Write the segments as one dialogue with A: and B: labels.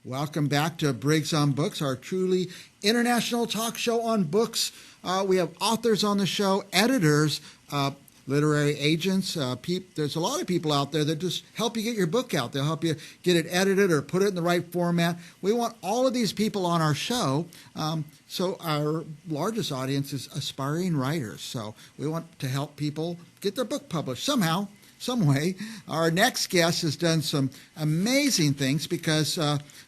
A: Welcome back to Briggs on Books, our truly international talk show on books. We have authors on the show, editors, literary agents. There's a lot of people out there that just help you get your book out. They'll help you get it edited or put it in the right format. We want all of these people on our show. So our largest audience is aspiring writers. So we want to help people get their book published somehow, some way. Our next guest has done some amazing things because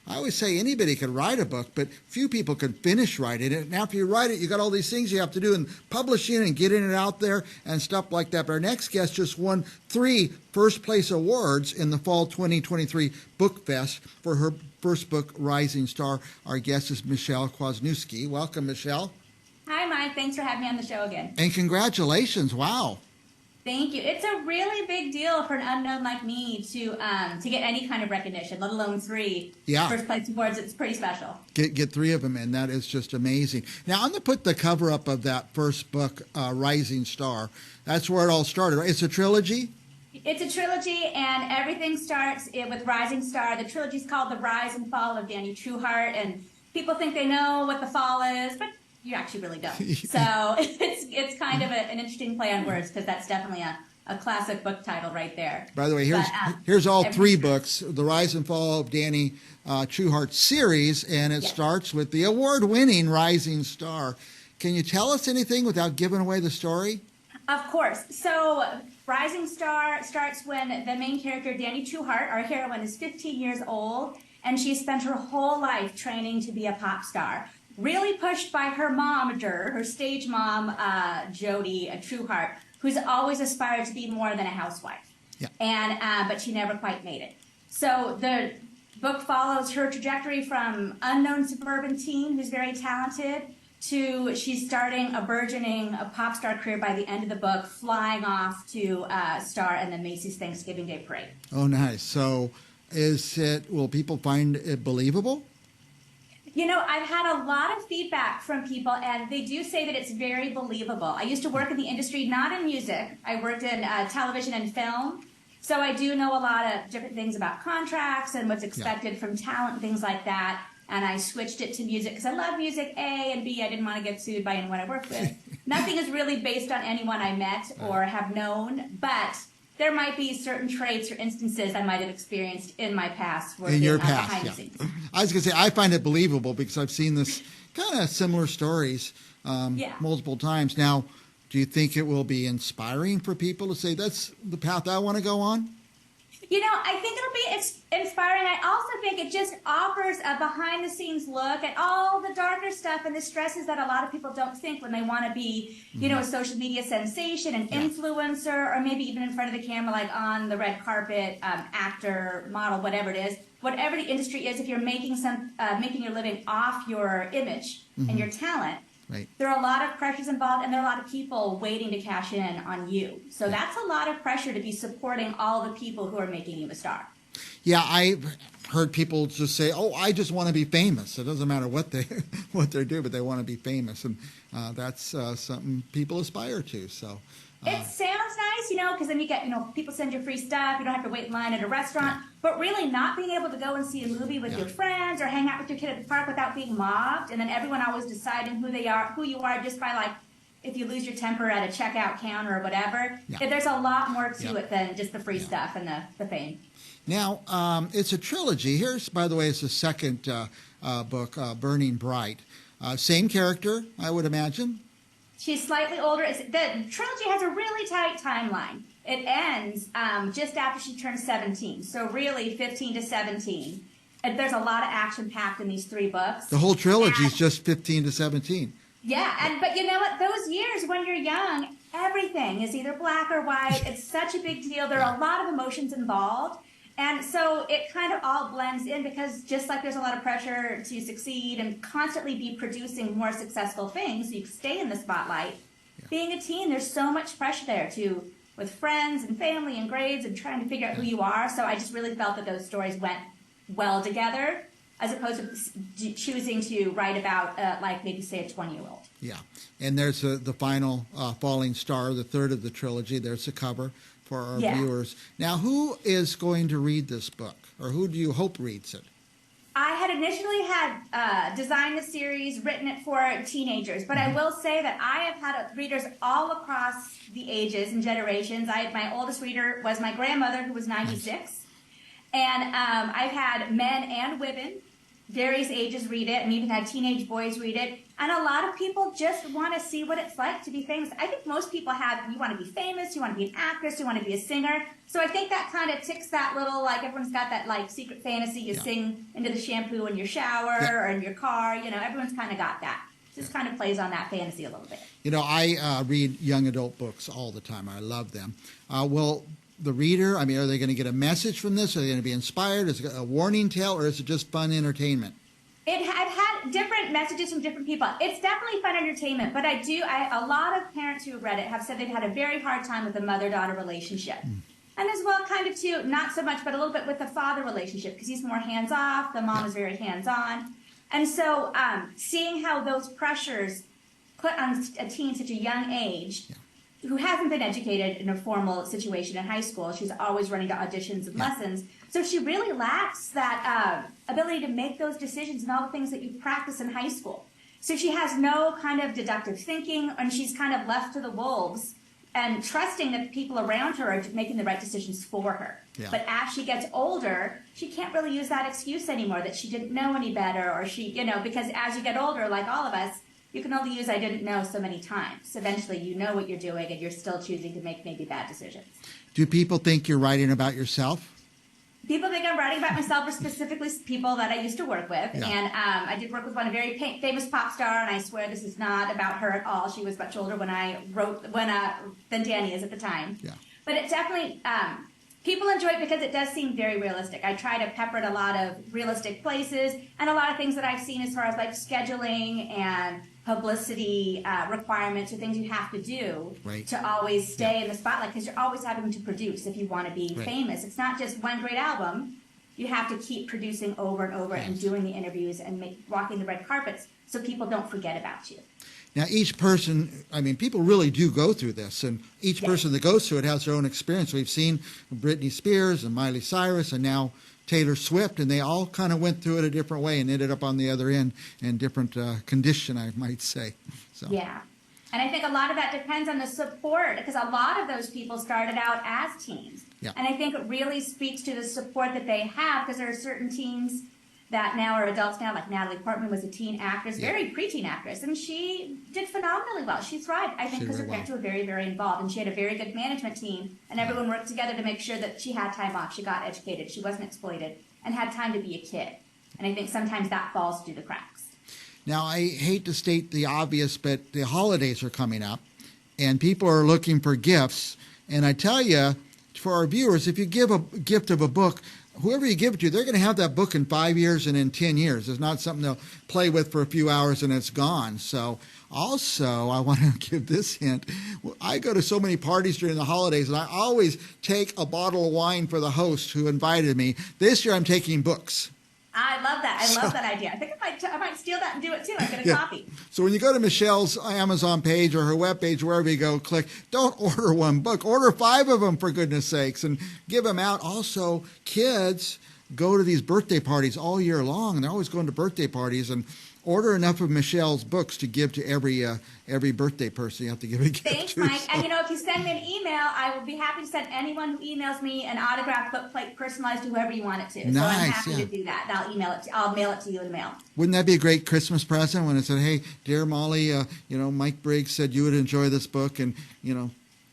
A: I always say anybody can write a book, but few people can finish writing it. And after you write it, you got all these things you have to do in publishing and getting it out there and stuff like that. But our next guest just won 3 first-place awards in the fall 2023 BookFest for her first book, Rising Star. Our guest is Michele Kwasniewski. Welcome, Michele.
B: Hi, Mike. Thanks for having me on the show again.
A: And congratulations. Wow.
B: Thank you. It's a really big deal for an unknown like me to get any kind of recognition, let alone 3 first place awards. It's pretty special.
A: Get 3 of them in. That is just amazing. Now, I'm going to put the cover up of that first book, Rising Star. That's where it all started, right? It's a trilogy?
B: It's a trilogy, and everything starts with Rising Star. The trilogy is called The Rise and Fall of DANI TRUEHART, and people think they know what the fall is, but you actually really don't. So it's kind of an interesting play on words because that's definitely a classic book title right there.
A: By the way, here's all 3 books, The Rise and Fall of DANI TRUEHART series, and it starts with the award-winning Rising Star. Can you tell us anything without giving away the story?
B: Of course. So Rising Star starts when the main character, DANI TRUEHART, our heroine, is 15 years old, and she spent her whole life training to be a pop star. Really pushed by her momager, her stage mom, Jody TRUEHART, who's always aspired to be more than a housewife. Yeah. And but she never quite made it. So the book follows her trajectory from unknown suburban teen who's very talented to she's starting a burgeoning pop star career by the end of the book, flying off to star in the Macy's Thanksgiving Day Parade.
A: Oh, nice. So will people find it believable?
B: You know, I've had a lot of feedback from people, and they do say that it's very believable. I used to work in the industry, not in music. I worked in television and film, so I do know a lot of different things about contracts and what's expected from talent and things like that, and I switched it to music because I love music, A, and B, I didn't want to get sued by anyone I worked with. Nothing is really based on anyone I met or have known, but there might be certain traits or instances I might have experienced in my past.
A: In your past, behind the scenes. I was going to say, I find it believable because I've seen this kind of similar stories multiple times. Now, do you think it will be inspiring for people to say, that's the path I want to go on?
B: You know, I think it'll be inspiring. I also think it just offers a behind-the-scenes look at all the darker stuff and the stresses that a lot of people don't think when they want to be, you know, a social media sensation, an influencer, or maybe even in front of the camera, like on the red carpet, actor, model, whatever it is. Whatever the industry is, if you're making your living off your image and your talent, there are a lot of pressures involved, and there are a lot of people waiting to cash in on you. So that's a lot of pressure to be supporting all the people who are making you a star.
A: Yeah, I've heard people just say, "Oh, I just want to be famous." It doesn't matter what they do, but they want to be famous, and that's something people aspire to. So
B: it sounds nice, you know, because then you get, people send you free stuff. You don't have to wait in line at a restaurant. But really, not being able to go and see a movie with your friends or hang out with your kid at the park without being mobbed, and then everyone always deciding who you are just by, like, if you lose your temper at a checkout counter or whatever. There's a lot more to it than just the free stuff and the fame.
A: Now, it's a trilogy. Here's, by the way, it's the second book, Burning Bright. Same character, I would imagine.
B: She's slightly older. The trilogy has a really tight timeline. It ends just after she turns 17, so really 15 to 17. And there's a lot of action packed in these 3 books.
A: The whole trilogy is just 15 to 17.
B: Yeah, but you know what? Those years when you're young, everything is either black or white. It's such a big deal. There are a lot of emotions involved. And so it kind of all blends in because just like there's a lot of pressure to succeed and constantly be producing more successful things so you stay in the spotlight, being a teen, there's so much pressure there with friends and family and grades and trying to figure out who you are. So I just really felt that those stories went well together as opposed to choosing to write about, like maybe say a 20-year-old.
A: Yeah, and there's the final Falling Star, the third of the trilogy. There's the cover for our viewers. Now, who is going to read this book, or who do you hope reads it?
B: I had initially designed the series, written it for teenagers, but I will say that I have had readers all across the ages and generations. My oldest reader was my grandmother, who was 96, and I've had men and women, various ages, read it, and even had teenage boys read it. And a lot of people just want to see what it's like to be famous. I think most people you want to be famous, you want to be an actress, you want to be a singer. So I think that kind of ticks that little, like, everyone's got that, like, secret fantasy. You sing into the shampoo in your shower or in your car. You know, everyone's kind of got that. Just kind of plays on that fantasy a little bit.
A: You know, I read young adult books all the time. I love them. Well, the reader, I mean, are they going to get a message from this? Are they going to be inspired? Is it a warning tale, or is it just fun entertainment?
B: I've had different messages from different people. It's definitely fun entertainment, but a lot of parents who have read it have said they've had a very hard time with the mother-daughter relationship. And as well, kind of too, not so much, but a little bit with the father relationship, because he's more hands-off, the mom is very hands-on. And so seeing how those pressures put on a teen such a young age, who hasn't been educated in a formal situation in high school, she's always running to auditions and lessons, so she really lacks that ability to make those decisions and all the things that you practice in high school. So she has no kind of deductive thinking, and she's kind of left to the wolves and trusting that the people around her are making the right decisions for her. Yeah. But as she gets older, she can't really use that excuse anymore, that she didn't know any better, or because as you get older, like all of us, you can only use "I didn't know" so many times. Eventually, you know what you're doing, and you're still choosing to make maybe bad decisions.
A: Do people think you're writing about yourself?
B: People think I'm writing about myself, or specifically people that I used to work with. Yeah. And I did work with a very famous pop star, and I swear this is not about her at all. She was much older when I wrote than DANI is at the time. Yeah. But it definitely, people enjoy it because it does seem very realistic. I try to pepper it a lot of realistic places and a lot of things that I've seen as far as like scheduling and publicity requirements or things you have to do to always stay in the spotlight, because you're always having to produce if you want to be famous. It's not just one great album. You have to keep producing over and over and doing the interviews and walking the red carpets so people don't forget about you.
A: Now, each person, I mean, people really do go through this, and each person that goes through it has their own experience. We've seen Britney Spears and Miley Cyrus and now Taylor Swift, and they all kind of went through it a different way and ended up on the other end in different condition, I might say. So.
B: Yeah. And I think a lot of that depends on the support, because a lot of those people started out as teens. Yeah. And I think it really speaks to the support that they have, because there are certain teens that now are adults now, like Natalie Portman was a teen actress, very preteen actress, and she did phenomenally well. She thrived, I think, because her parents were very, very involved, and she had a very good management team, and everyone worked together to make sure that she had time off, she got educated, she wasn't exploited, and had time to be a kid. And I think sometimes that falls through the cracks.
A: Now, I hate to state the obvious, but the holidays are coming up, and people are looking for gifts, and I tell you, for our viewers, if you give a gift of a book, whoever you give it to, they're going to have that book in 5 years and in 10 years. It's not something they'll play with for a few hours and it's gone. So also, I want to give this hint. I go to so many parties during the holidays, and I always take a bottle of wine for the host who invited me. This year, I'm taking books.
B: I love that. I love that idea. I think I might steal that and do it too. I'm going to copy.
A: So when you go to Michelle's Amazon page or her web page, wherever you go, click, don't order one book. Order 5 of them, for goodness sakes, and give them out. Also, kids go to these birthday parties all year long, and they're always going to birthday parties, and order enough of Michelle's books to give to every birthday person. You have to give a gift.
B: Thanks, Mike. So. And if you send me an email, I will be happy to send anyone who emails me an autographed book plate personalized to whoever you want it to.
A: Nice,
B: so I'm happy to do that. I'll mail it to you in the mail.
A: Wouldn't that be a great Christmas present when it said, "Hey, dear Molly, Mike Briggs said you would enjoy this book," and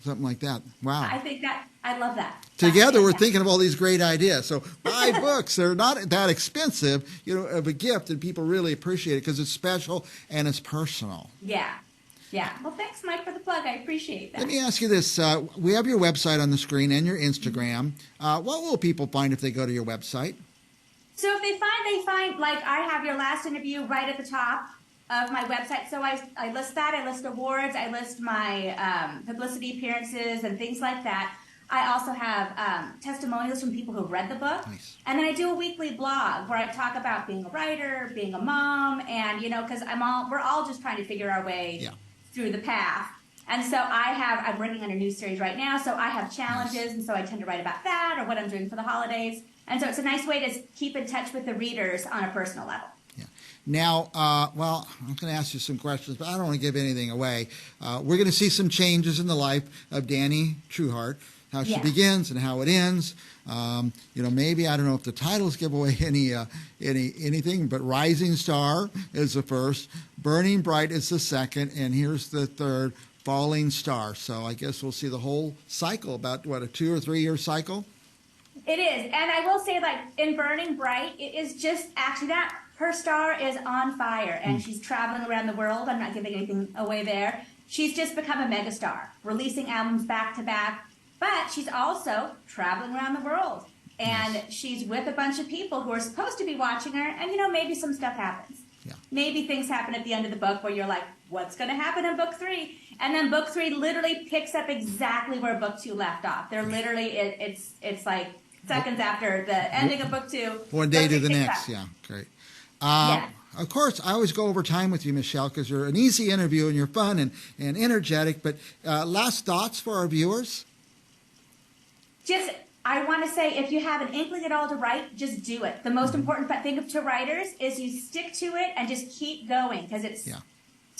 A: something like that. Wow.
B: I love that.
A: Together, we're thinking of all these great ideas. So buy books. They're not that expensive, of a gift, and people really appreciate it because it's special and it's personal.
B: Yeah. Yeah. Well, thanks, Mike, for the plug. I appreciate that.
A: Let me ask you this. We have your website on the screen and your Instagram. What will people find if they go to your website?
B: So if they find, like I have your last interview right at the top of my website. So I list that. I list awards. I list my publicity appearances and things like that. I also have testimonials from people who read the book. Nice. And then I do a weekly blog where I talk about being a writer, being a mom, and, because we're all just trying to figure our way through the path. And so I'm working on a new series right now, so I have challenges, and so I tend to write about that or what I'm doing for the holidays. And so it's a nice way to keep in touch with the readers on a personal level.
A: Yeah. Now, well, I'm going to ask you some questions, but I don't want to give anything away. We're going to see some changes in the life of DANI TRUEHART, how she begins and how it ends. Maybe, I don't know if the titles give away anything, but Rising Star is the first, Burning Bright is the second, and here's the third, Falling Star. So I guess we'll see the whole cycle, about, what, a 2 or 3 year cycle?
B: It is. And I will say, like, in Burning Bright, it is just actually that. Her star is on fire, and she's traveling around the world. I'm not giving anything away there. She's just become a megastar, releasing albums back to back. But she's also traveling around the world. And she's with a bunch of people who are supposed to be watching her. And, maybe some stuff happens. Yeah. Maybe things happen at the end of the book where you're like, what's going to happen in book 3? And then book 3 literally picks up exactly where book 2 left off. They're literally, it's like seconds after the ending of book 2.
A: One day to the next. Yeah, great. Of course, I always go over time with you, Michele, because you're an easy interview and you're fun and energetic. But last thoughts for our viewers?
B: I want to say, if you have an inkling at all to write, just do it. The most important thing to writers is you stick to it and just keep going, because it's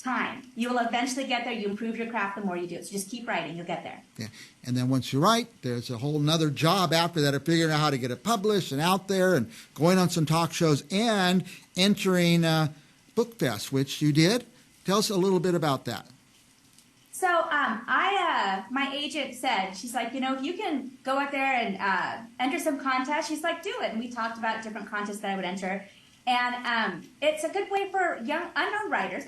B: time. You will eventually get there. You improve your craft the more you do it. So just keep writing. You'll get there. Yeah.
A: And then once you write, there's a whole nother job after that of figuring out how to get it published and out there and going on some talk shows and entering BookFest, which you did. Tell us a little bit about that.
B: So my agent said, she's like, if you can go out there and enter some contests, she's like, do it. And we talked about different contests that I would enter. And it's a good way for unknown writers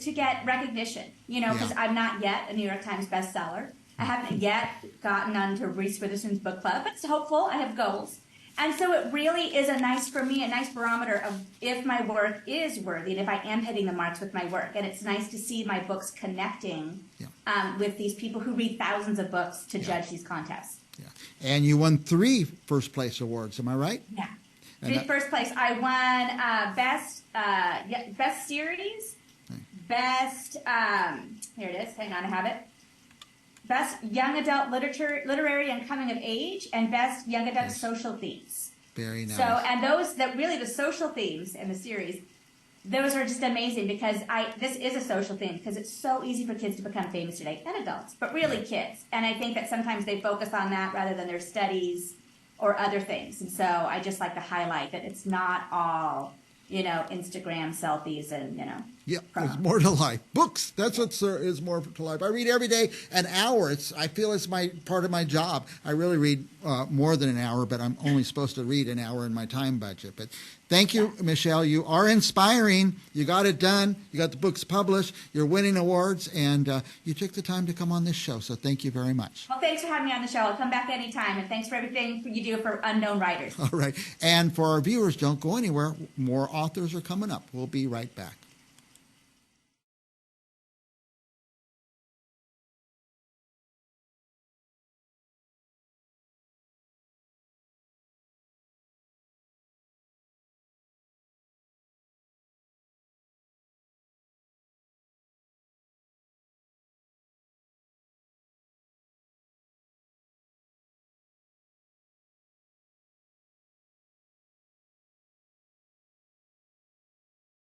B: to get recognition, because I'm not yet a New York Times bestseller. I haven't yet gotten onto Reese Witherspoon's book club, but it's hopeful. I have goals. And so it really is a nice barometer of if my work is worthy and if I am hitting the marks with my work. And it's nice to see my books connecting with these people who read thousands of books to judge these contests.
A: Yeah. And you won 3 first place awards, am I right?
B: Yeah. In first place, I won best series, best, here it is, hang on, I have it. Best Young Adult Literary and Coming of Age, and Best Young Adult Social Themes.
A: Very nice.
B: So, and the social themes in the series, those are just amazing, because this is a social theme, because it's so easy for kids to become famous today, and adults, but really kids. And I think that sometimes they focus on that rather than their studies or other things. And so I just like to highlight that it's not all, Instagram selfies and,
A: Yeah, there's more to life. Books, that's what is more to life. I read every day an hour. I feel it's part of my job. I really read more than an hour, but I'm only supposed to read an hour in my time budget. But thank you, Michele. You are inspiring. You got it done. You got the books published. You're winning awards, and you took the time to come on this show. So thank you very much.
B: Well, thanks for having me on the show. I'll come back anytime, and thanks for everything you do for unknown writers.
A: All right. And for our viewers, don't go anywhere. More authors are coming up. We'll be right back.